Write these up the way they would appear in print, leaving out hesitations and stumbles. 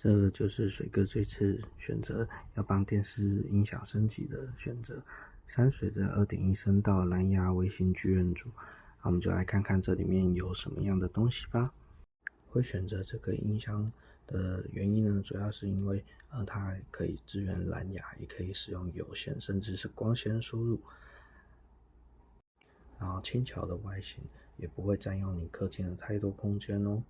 这个就是水哥这次选择要帮电视音响升级的选择，山水的2.1声道蓝牙微型剧院组。那我们就来看看这里面有什么样的东西吧。会选择这个音箱的原因呢，主要是因为它可以支援蓝牙，也可以使用有线甚至是光纤输入，然后轻巧的外形也不会占用你客厅的太多空间哦。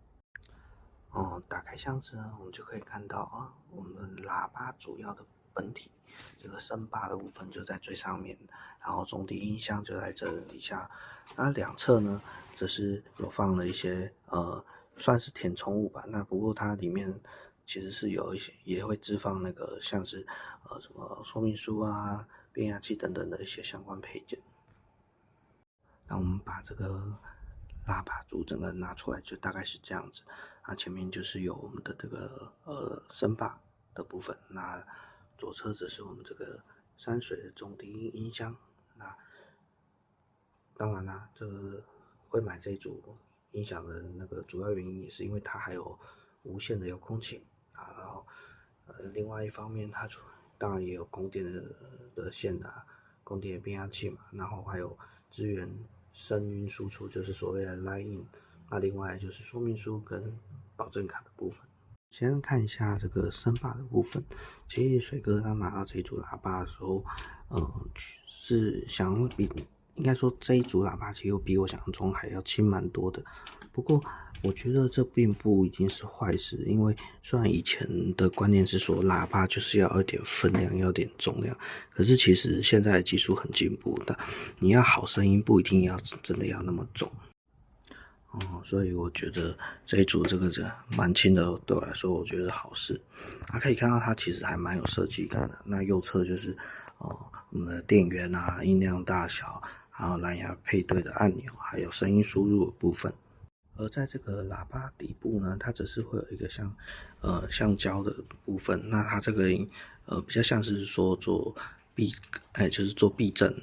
打开箱子呢，我们就可以看到我们喇叭主要的本体，这个声霸的部分就在最上面，然后中低音箱就在这底下。那两侧呢，则是有放了一些算是填充物吧。那不过它里面其实是有一些也会置放那个像是什么说明书啊、变压器等等的一些相关配件。那我们把这个喇叭组整个拿出来，就大概是这样子。前面就是有我们的这个声霸的部分，那左侧则是我们这个山水的中低音音箱。那当然啦，这个会买这一组音响的那个主要原因也是因为它还有无线的遥控器然后另外一方面它当然也有供电的线供电的变压器嘛，然后还有支援声音输出，就是所谓的 line in。那另外就是说明书跟保证卡的部分。先看一下这个声霸的部分。其实水哥刚拿到这一组喇叭的时候，是应该说这一组喇叭其实比我想象中还要轻蛮多的。不过我觉得这并不一定是坏事，因为虽然以前的观念是说喇叭就是要有点分量，要有点重量，可是其实现在的技术很进步的，你要好声音不一定要真的要那么重。所以我觉得这一组这个蛮轻的，对我来说我觉得是好事。可以看到它其实还蛮有设计感的。那右侧就是我们的电源音量大小，还有蓝牙配对的按钮，还有声音输入的部分。而在这个喇叭底部呢，它只是会有一个橡胶的部分。那它这个比较像是说做就是做避震。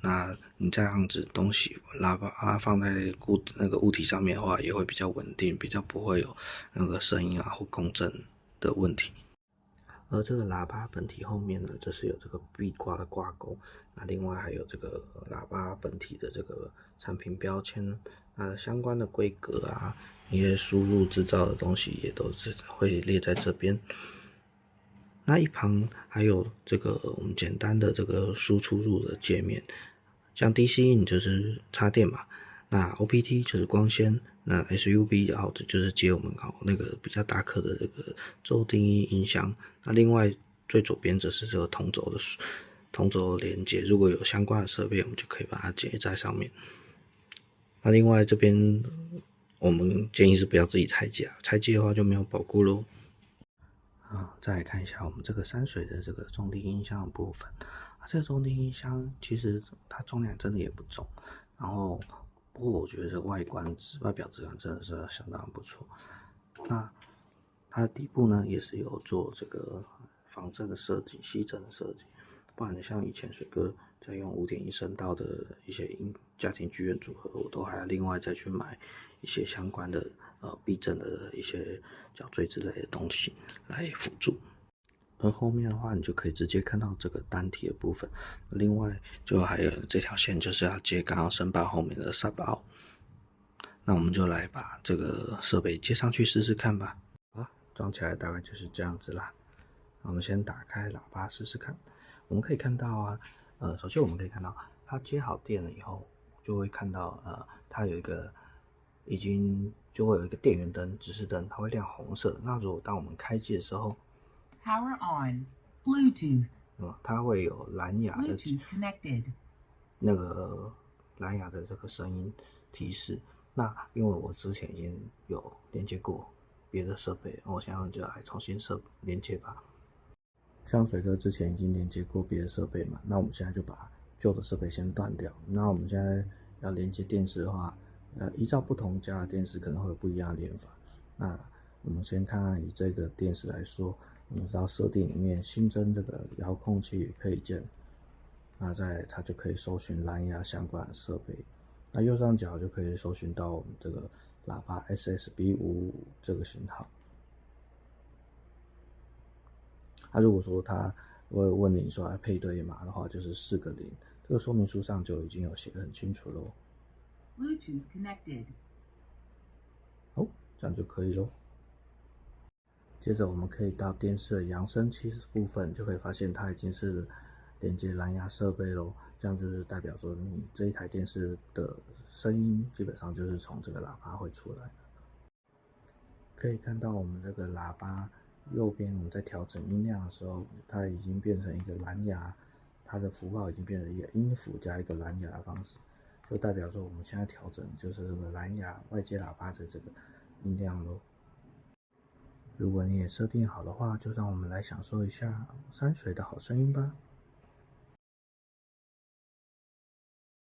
那你这样子东西喇叭放在那个物体上面的话，也会比较稳定，比较不会有那个声音或共振的问题。而这个喇叭本体后面呢，则是有这个壁挂的挂钩。那另外还有这个喇叭本体的这个产品标签，相关的规格一些输入制造的东西也都是会列在这边。那一旁还有这个我们简单的这个输出入的界面。像 DC in 就是插电嘛，那 OPT 就是光纤，那 SUB 然后就是接我们那个比较大颗的这个中低音音箱。那另外最左边则是这个同轴连接，如果有相关的设备，我们就可以把它接在上面。那另外这边我们建议是不要自己拆解，拆解的话就没有保固咯。再来看一下我们这个山水的这个中低音箱的部分。这个中低音箱其实它重量真的也不重，然后不过我觉得外表质感真的是相当不错。那它的底部呢也是有做这个防震的设计、吸震的设计，不然像以前水哥在用5.1声道的一些家庭剧院组合，我都还要另外再去买一些相关的避震的一些角锥之类的东西来辅助。而后面的话，你就可以直接看到这个单体的部分。另外，就还有这条线，就是要接刚刚声霸后面的 sub out。那我们就来把这个设备接上去试试看吧。装起来大概就是这样子啦。那我们先打开喇叭试试看。我们可以看到首先我们可以看到它接好电了以后，就会看到它有一个就会有一个电源灯、指示灯，它会亮红色。那如果当我们开机的时候， Power on. Bluetooth. 它会有蓝牙的 Bluetooth connected. 那个蓝牙的这个声音提示。那因为我之前已经有连接过别的设备，我现在就来重新连接吧。像水哥之前已经连接过别的设备嘛，那我们现在就把旧的设备先断掉。那我们现在要连接电视的话，依照不同家的电视可能会有不一样的连法。那我们先看看以这个电视来说，我们到设定里面新增这个遥控器配件，那它就可以搜寻蓝牙相关的设备。那右上角就可以搜寻到我们这个喇叭 SSB55这个型号。如果说他会问你说配对码的话，就是4个0，这个说明书上就已经有写得很清楚咯。Bluetooth connected. 哦，这样就可以咯。接着我们可以到电视的扬声器部分，就可以发现它已经是连接蓝牙设备咯，这样就是代表说你这一台电视的声音基本上就是从这个喇叭会出来。可以看到我们这个喇叭右边我们在调整音量的时候，它已经变成一个蓝牙，它的符号已经变成一个音符加一个蓝牙的方式，就代表说我们现在调整就是这个蓝牙外接喇叭的这个音量咯。如果你也设定好的话，就让我们来享受一下山水的好声音吧。